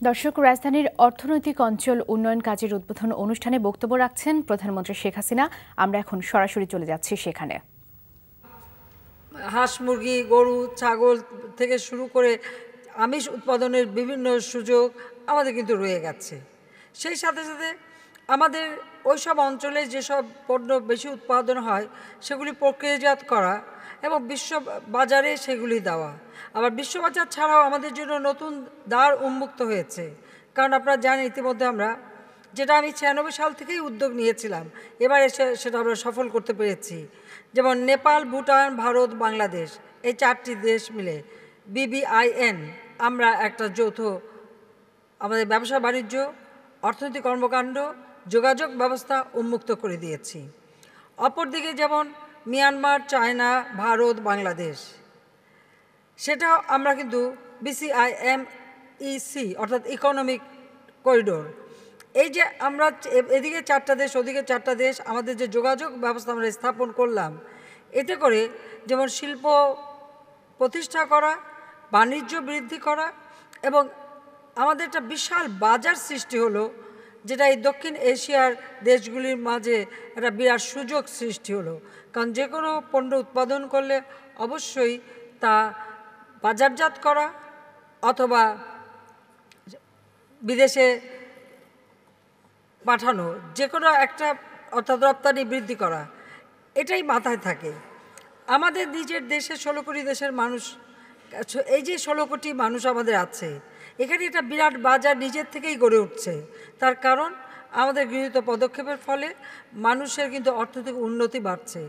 দর্শক, রাজধানীর অর্থনৈতিক অঞ্চল উন্নয়ন কাজের উদ্বোধন অনুষ্ঠানে বক্তব্য রাখছেন প্রধানমন্ত্রী শেখ হাসিনা। আমরা এখন সরাসরি চলে যাচ্ছি সেখানে। হাঁস, মুরগি, গরু, ছাগল থেকে শুরু করে আমিষ উৎপাদনের বিভিন্ন সুযোগ আমাদের কিন্তু রয়ে গেছে। সেই সাথে সাথে আমাদের ওইসব অঞ্চলে যেসব পণ্য বেশি উৎপাদন হয় সেগুলি প্রক্রিয়াজাত করা এবং বিশ্ব বাজারে সেগুলি দেওয়া। আবার বিশ্ববাজার ছাড়াও আমাদের জন্য নতুন দ্বার উন্মুক্ত হয়েছে। কারণ আপনারা জানেন ইতিমধ্যে আমরা, যেটা আমি 96 সাল থেকেই উদ্যোগ নিয়েছিলাম, এবার এসে সেটা আমরা সফল করতে পেরেছি। যেমন নেপাল, ভুটান, ভারত, বাংলাদেশ, এই 4টি দেশ মিলে BBIN আমরা একটা যৌথ আমাদের ব্যবসা বাণিজ্য, অর্থনৈতিক কর্মকাণ্ড, যোগাযোগ ব্যবস্থা উন্মুক্ত করে দিয়েছি। অপরদিকে যেমন মিয়ানমার, চায়না, ভারত, বাংলাদেশ, সেটাও আমরা কিন্তু BCIMEC অর্থাৎ ইকোনমিক করিডোর, এই যে আমরা এদিকে 4টা দেশ ওদিকে 4টা দেশ, আমাদের যে যোগাযোগ ব্যবস্থা আমরা স্থাপন করলাম, এতে করে যেমন শিল্প প্রতিষ্ঠা করা, বাণিজ্য বৃদ্ধি করা এবং আমাদের একটা বিশাল বাজার সৃষ্টি হলো, যেটা এই দক্ষিণ এশিয়ার দেশগুলির মাঝে একটা বিরাট সুযোগ সৃষ্টি হলো। কারণ যে কোনো পণ্য উৎপাদন করলে অবশ্যই তা বাজারজাত করা অথবা বিদেশে পাঠানো, যে কোনো একটা অর্থাৎ রপ্তানি বৃদ্ধি করা, এটাই মাথায় থাকে। আমাদের নিজের দেশে 16 কোটি দেশের মানুষ, এই যে 16 কোটি মানুষ আমাদের আছে, এখানে একটা বিরাট বাজার নিজের থেকেই গড়ে উঠছে। তার কারণ আমাদের গৃহীত পদক্ষেপের ফলে মানুষের কিন্তু অর্থনৈতিক উন্নতি বাড়ছে।